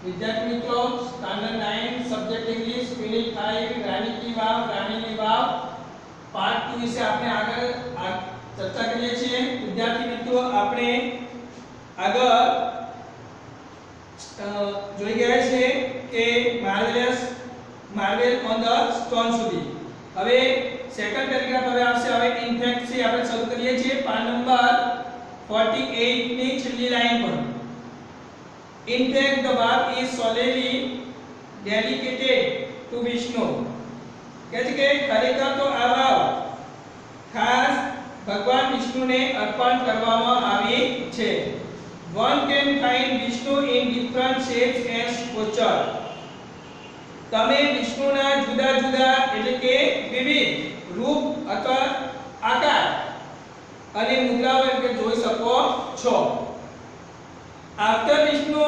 विद्यार्थी मित्रों standard 9 subject English unit 5 रानी की वाव रानी वाव पार्ट 2 વિશે આપણે આગળ ચર્ચા કરીએ છીએ। વિદ્યાર્થી મિત્રો આપણે આગળ જોઈ ગયા છે કે માર્વેલ ઓન ધ સ્ટોન સુધી। હવે સેકન્ડ પેરેગ્રાફ હવે આવશે। હવે ઇનફેક્ટ થી આપણે શરૂ કરીએ છીએ પાન નંબર 48 ની છેલ્લી લાઈન પર। In fact, the verb is solely dedicated to Vishnu. कहते कि खरेखर तो आ भाव खास भगवान विष्णु ने अर्पण करवामा आवी छे। One can find Vishnu in different shapes and posture. તમે વિષ્ણુના જુદા જુદા એટલે કે વિવિધ રૂપ અથવા આકાર અને મુદ્રાઓ એટલે જોઈ શકો છો। After Vishnu,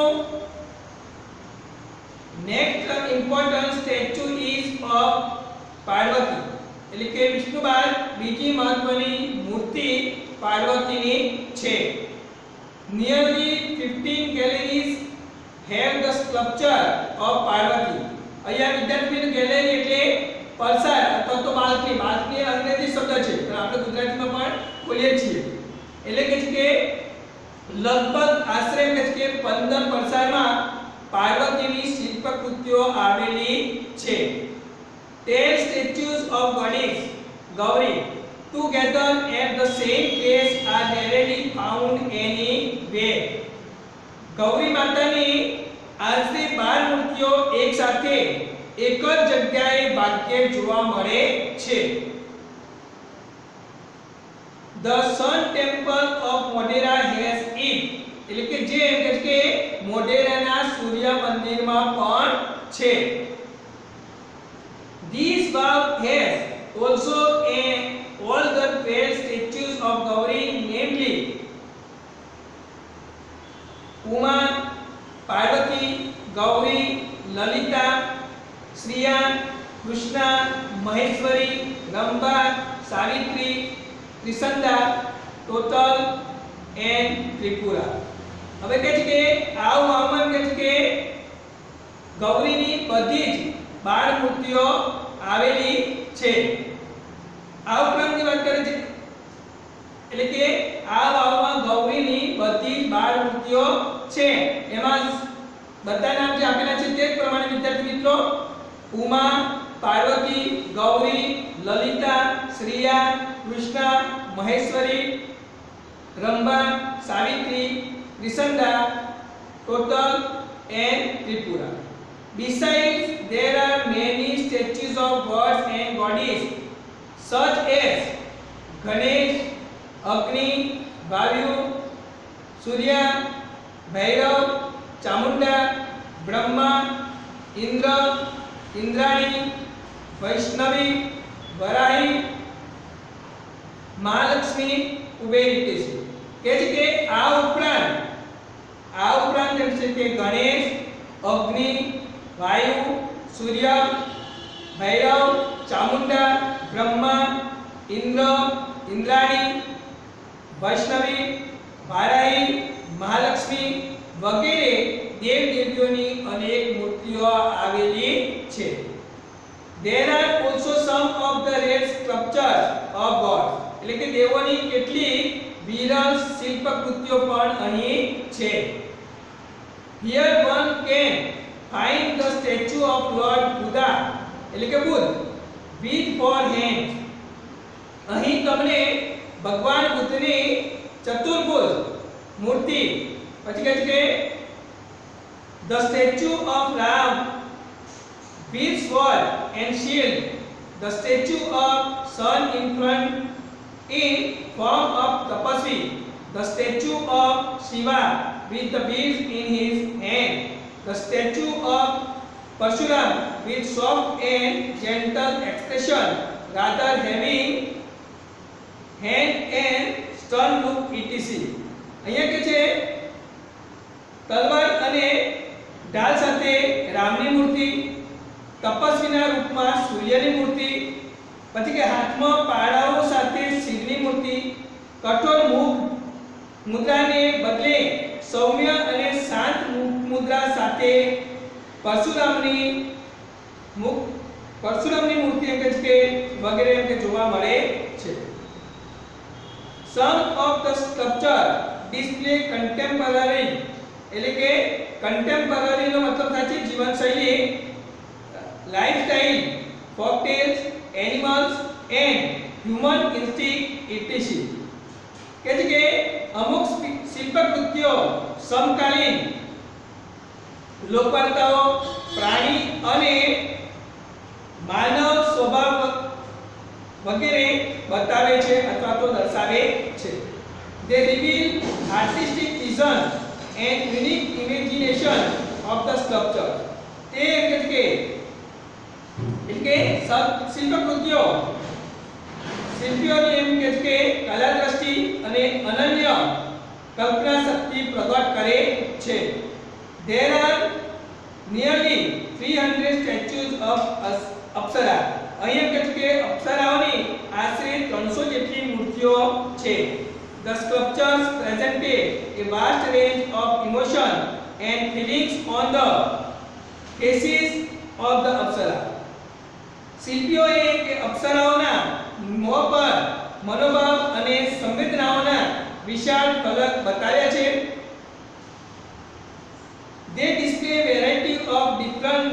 next important statue is of Parvati. એટલે કે વિષ્ણુ બાદ બીજી મહત્વની મૂર્તિ પાર્વતીની છે। Nearly 15 galleries have the sculpture of Parvati. અહીંયા વિદ્યાર્થીની ગેલેરી એટલે પરસાળ અથવા તો બાલ્કની। બાલ્કની અંગ્રેજી શબ્દ છે પણ આપણે ગુજરાતીમાં પણ બોલીએ છીએ। એટલે કે लगभग आश्रय के 15 परसाळમાં पार्वतीની શિલ્પકૃતિઓ આવેલી છે। 10 statues of goddess Gauri together at the same place are rarely found anywhere। Gauri માતાની આશરે 12 મૂર્તિઓ એક સાથે એક જ જગ્યાએ ભાગ્યે જોવા મળે છે। The Sun Temple of Modera has it. એટલે કે જે કે મોઢેરાના સૂર્ય મંદિરમાં પણ છે। This verb has also all the 12 statues of Gauri, namely Uma, Parvati, Gauri, Lalita, Shriya, Krishna, Maheshwari, Ramba, Savitri, Trisandhya, Totala and Tripura. હવે કહે છે કે આ વાવમાં કહે છે કે ગૌરીની બધી જ 12 મૂર્તિઓ આવેલી છે। આ ઉપરાંતની વાત કરે છે એટલે કે આ વાવમાં ગૌરીની બધી જ 12 મૂર્તિઓ છે। એમાં બધા નામ જે આપેલા છે તે પ્રમાણે વિદ્યાર્થી મિત્રો Uma, Parvati, Gauri, Lalita, Shriya, Krishna, Maheshwari, Rambha, Savitri, Trisandhya, Totala and Tripura. Besides, there are many statues of gods and goddesses such as Ganesh, Agni, Vayu, Surya, Bhairav, Chamunda, Brahma, Indra, Indrani, Vaishnavi, Varahi, Mahalakshmi, Kuberi के आ उपरांत के गणेश, अग्नि, वायु, सूर्य, भैरव, चामुंडा, ब्रह्मा, इंद्र, इंद्राणी, वैष्णवी, वाराही, महालक्ष्मी वगैरह देव देवीओनी अनेक मूर्तिओ आवेली छे। There are also some of the rare sculptures of gods. એટલે કે દેવોની કેટલી વિરલ શિલ્પકૃતિઓ પણ અહીં છે। Here one can find the statue of Lord Buddha એટલે કે બુદ્ધ with 4 hands. અહીં તમને ભગવાન બુદ્ધની ચતુર્ભુજ મૂર્તિ પછી કહે છે કે the statue of Ram with sword and shield, the statue of sun in front in form of tapasvi, the statue of Shiva with the beads in his hand, the statue of Parshuram with soft and gentle expression, rather having hand and stern look etc. અહીંયા કે છે તલવાર અને ढाल साथे रामनी मूर्ति, तपस्वीना रूपमां सूर्यनी मूर्ति, पछी के हाथमां पाड़ाओ साथे शिवनी मूर्ति, कठोर मुख मुद्राने बदले सौम्य अने शांत મુદ્રા સાથે પરશુરામની મૂર્તિ એમ કે છે કે વગેરે એમ કે જોવા મળે છે. Some of the sculpture display contemporary એટલે કે contemporary નો મતલબ થાય છે જીવનશૈલી, lifestyle, folktales, animals and human instinct etc. કે છે કે અમુક શિલ્પકૃતિઓ સમકાલીન લોકવાર્તાઓ, પ્રાણી અને માનવ સ્વભાવ વગેરે બતાવે છે અથવા તો દર્શાવે છે. They reveal artistic vision and unique imagination of the sculpture. તે એટલે શિલ્પકૃતિઓ શિલ્પીઓની એમ કે કલા દ્રષ્ટિ અને અનન્ય કલ્પના શક્તિ પ્રગટ કરે છે. There are nearly 300 statues of અપ્સરા. અહીં એમ કે અપ્સરાઓની આશરે 300 જેટલી મૂર્તિઓ છે. The sculptures presented a vast range of emotion and feelings on the faces of the અપ્સરા. શિલ્પીઓએ કે અપ્સરાઓના મોં પર મનોભાવ અને સંવેદનાઓના વિશાળ ફલક બતાવ્યા છે. They display variety of different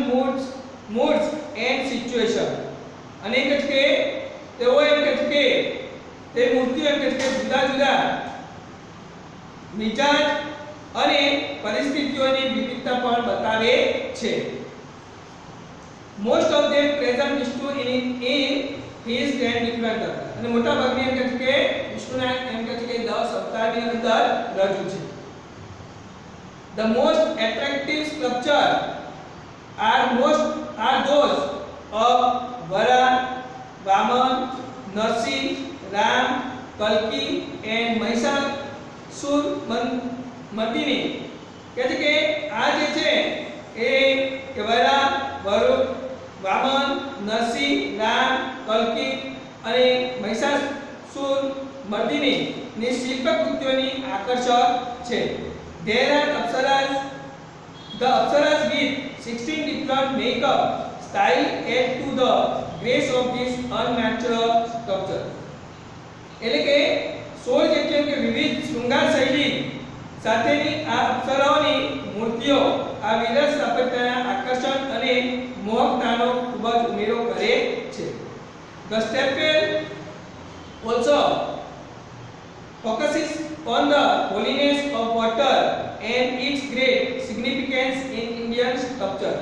moods and situation. અને કે તેઓ એમ કે તે મૂર્તિઓ એમ કે જુદા જુદા મિજાજ અને પરિસ્થિતિઓની વિવિધતા પણ બતાવે છે. Most of them present Vishnu in his grand equator. અને મોટા ભાગની એમ કે વિષ્ણુના એમ કે 10 અવતારની અંદર રજૂ છે. The most attractive sculpture are those of Vara, Vaman, Narsi, Ram, Kalki and Mahishasur Mardini. કહે છે કે આ જે છે એ વરા, વામન, નરસિંહ, રામ, કલ્કી અને મહિષાસુર મર્દિની ની શિલ્પકૃતિઓની આકર્ષક છે. There are apsaras. The apsaras with 16 different makeup style add to the grace of this unnatural sculpture. એટલે કે 16 જેટલી કે વિવિધ શૃંગાર શૈલી સાથેની આ અપ્સરાઓની મૂર્તિઓ આ વિરસ સ્થાપત્યના આકર્ષણ અને મોહકતાનો ખૂબ જ ઉમેરો કરે છે. The stepwell also focuses on the holiness of water and its great significance in Indian sculpture.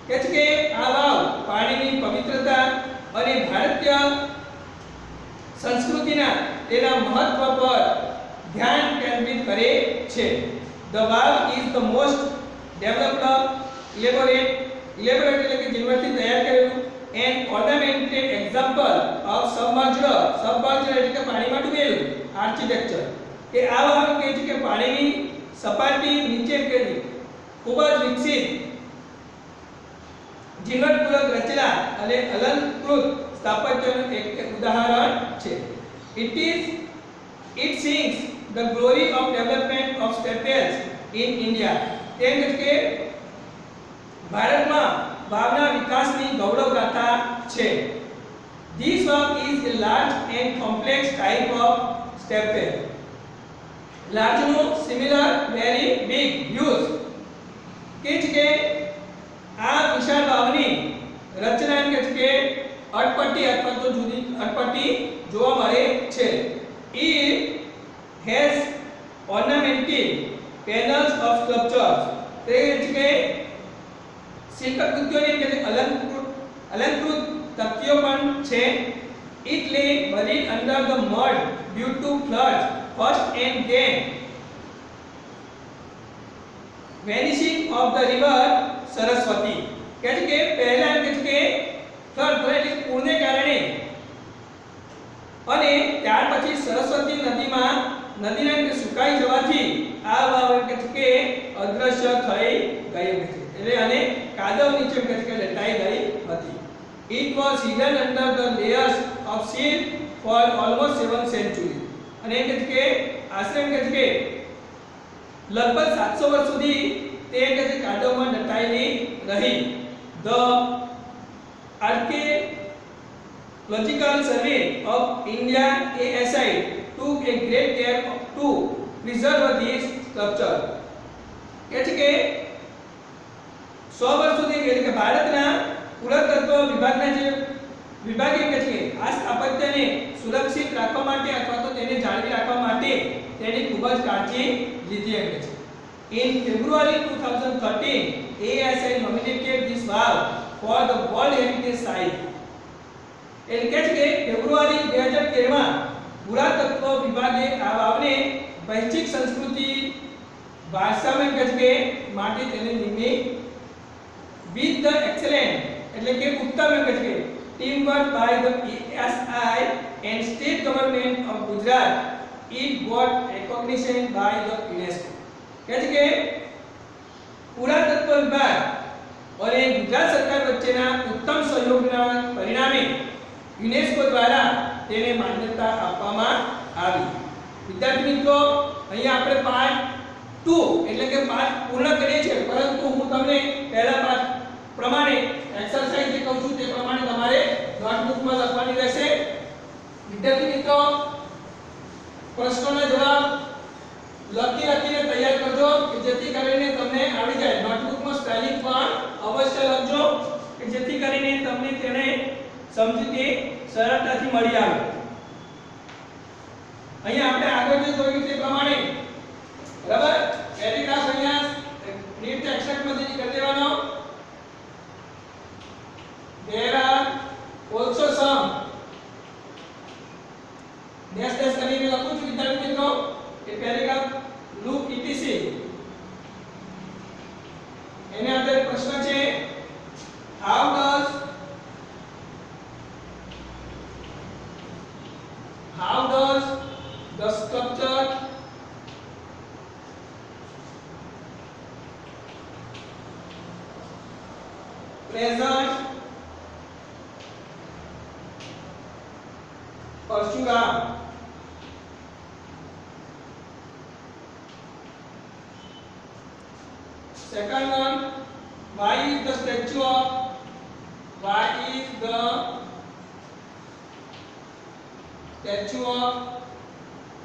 કે છે કે આ વાવ પાણીની પવિત્રતા અને ભારતીય સંસ્કૃતિના તેના મહત્વ પર ધ્યાન કેન્દ્રિત કરે છે. The valve is the most developed, elaborate એટલે કે જેમાંથી તૈયાર કરેલું and ornamented example of submerged એટલે કે પાણીમાં ડૂબેલું આર્કિટેક્ચર. કે આ વાવ કહે છે કે પાણીની સપાટી નીચે કરી ખૂબ જ વિકસિત ઝીણવટપૂર્વક રચેલા અને અલંકૃત સ્થાપત્યનું એક ઉદાહરણ છે. It sings the glory of development of stepwells in India. તેમ કે ભારતમાં વાવના વિકાસની ગૌરવ ગાથા છે. This work is a large and complex type of stepwell. Large no similar very big huge. કે આ વિશાળ વાવની રચના એમ કે અટપટી અથવા તો જુદી અટપટી જોવા મળે છે. It has ornamented panels of sculptures. તે કે શિલ્પકૃતિઓની કે અલંકૃત તકતીઓ પણ છે. It lay buried under the mud due to floods first and then vanishing of the river Saraswati. કહે છે કે પહેલા એમ કે ફ્લડ એટલે પૂરને કારણે અને ત્યાર પછી સરસ્વતી નદીના સુકાઈ જવાથી આ વાવ કે અદ્રશ્ય થઈ ગઈ હતી. એટલે અને કાદવ નીચે કે લટાઈ ગઈ હતી. It was hidden under the layers of silt for almost 7 centuries. અને કે આશ્રમ કે લગભગ 700 વર્ષ સુધી તે કે છે કાદવમાં દટાયેલી રહી. The Archaeological Survey of India ASI took a great care to preserve this sculpture. કે છે કે 100 વર્ષ સુધી કે છે કે ભારતના પુરાતત્વ વિભાગના જે વિભાગે કે છે આ સ્થાપત્યને સુરક્ષિત રાખવા માટે અથવા તો તેને જાળવી રાખવા માટે તેની ખૂબ જ કાળજી લીધી એમ કે છે. In February 2013, ASI nominated this wall for the World Heritage Site. એટલે કે છે કે ફેબ્રુઆરી 2013 માં પુરાતત્વ વિભાગે આ વાવને વૈશ્વિક સંસ્કૃતિ વારસામાં કે છે કે માટે તેને નિમી with the excellent એટલે કે ઉત્તમ કે છે teamwork by the ASI and state government of Gujarat, it got recognition by the UNESCO. કે છે કે પુરાતત્વ વિભાગ અને ગુજરાત સરકાર વચ્ચેના ઉત્તમ સહયોગના પરિણામે યુનેસ્કો દ્વારા તેને માન્યતા આપવામાં આવી. વિદ્યાર્થી મિત્રો અહીંયા આપણે પાર્ટ 2 એટલે કે પાઠ પૂર્ણ કરીએ છીએ, પરંતુ હું તમને પહેલા પાઠ પ્રમાણે એક્સરસાઇઝ જે કહું છું તે પ્રમાણે તમારે નોટબુકમાં લખવાની રહેશે. વિદ્યાર્થી મિત્રો પ્રશ્નોના જવાબ લખીને તૈયાર કરજો કે જેથી કરીને તમને આવડી જાય. નોટબુકમાં સ્પેલિંગ પણ અવશ્ય લખજો કે જેથી કરીને તમને તેને સમજૂતી સરળતાથી મળી આવે. અહીંયા આપણે આગળ જે જોયું તે પ્રમાણે બરાબર પેરેગ્રાફ અહીંયા રીડ એક્સટ્રેક્ટ માંથી કરી દેવાનો. There are also some dash કરીને લખું છું વિદ્યાર્થી મિત્રો કે પેરેગ્રાફ look etc. એના અંદર પ્રશ્ન છે how does the sculpture present Parshuram. Second one, why is the statue of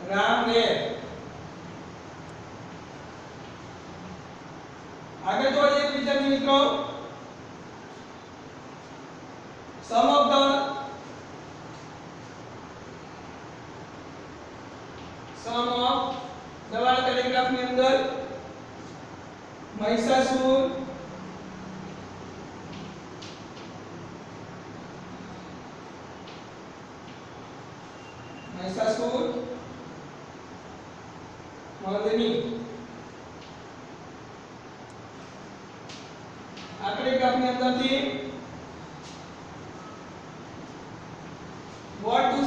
Ram there? आगे जोड़िए विद्यार्थी मित्रों, some of the वाला पैराग्राफ में अंदर महिषासुर मर्दिनी आ पैराग्राफ में अंदर थी what do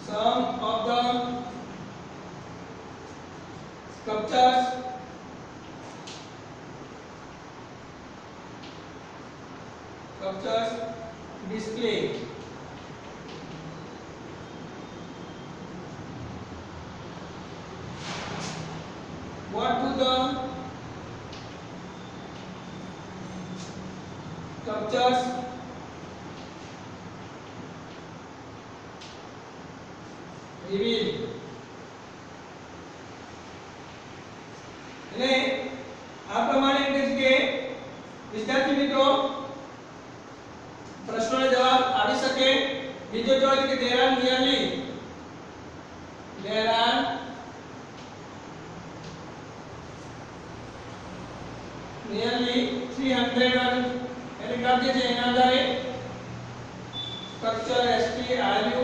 some of the sculptures display? What do the sculptures reveal? અને આ પ્રમાણે કે વિદ્યાર્થી મિત્રો પ્રશ્નોનો જવાબ આવી શકે. બીજો જવાબ કે there are nearly 300 પેરેગ્રાફ જે છે એના આધારે structure STRU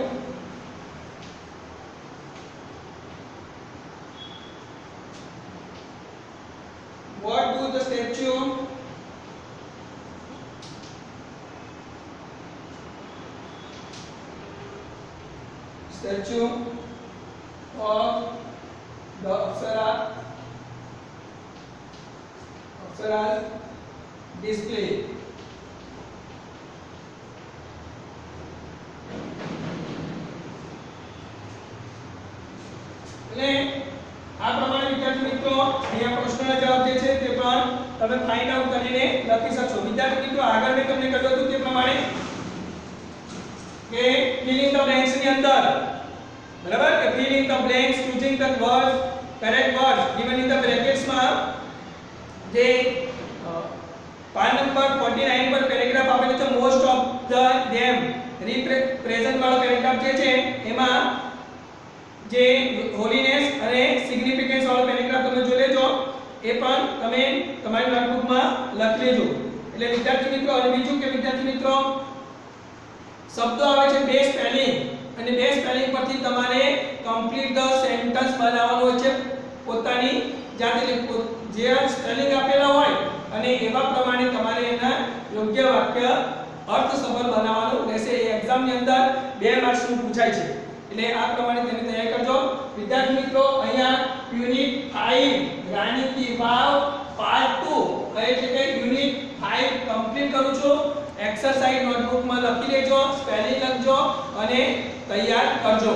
what do the statue of the Apsaras display? એટલે અહીંયા પ્રશ્નના જવાબ જે છે તે પણ તમે ફાઇન્ડ આઉટ કરીને લખી શકશો. વિદ્યાર્થી મિત્રો આગળ મેં તમને કહ્યું હતું તે પ્રમાણે કે fill in the blanks ની અંદર બરાબર કે fill in the blanks using the words correct words given in the brackets માં જે પાન નંબર 49 પર પેરેગ્રાફ આપેલો છે most of the them present વાળો પેરેગ્રાફ જે છે એમાં જે હોલીનેસ અને સિગ્નિફિકન્સ વાળો પેરેગ્રાફ તમે જોઈ લેજો એ પણ તમે તમારી નોટબુકમાં લખી લેજો. એટલે વિદ્યાર્થી મિત્રો અને બીજું કે વિદ્યાર્થી મિત્રો શબ્દો આવે છે બે સ્પેલિંગ અને બે સ્પેલિંગ પરથી તમારે કમ્પ્લીટ ધ સેન્ટેન્સ બનાવવાનું હોય છે પોતાની જાતે જે સ્પેલિંગ આપેલા હોય અને એવા પ્રમાણે તમારે એના યોગ્ય વાક્ય અર્થસભર બનાવવાનું રહેશે. એ એક્ઝામની અંદર 2 માર્ક્સનું પૂછાય છે એટલે આ પ્રમાણે તેની તૈયારી કરજો. વિદ્યાર્થી મિત્રો અહીંયા યુનિટ 5 રાણી કી વાવ પાર્ટ 2 એટલે કે યુનિટ 5 કમ્પ્લીટ કરું છું. એક્સરસાઇઝ નોટબુકમાં લખી લેજો, સ્પેલિંગ લખજો અને તૈયાર કરજો.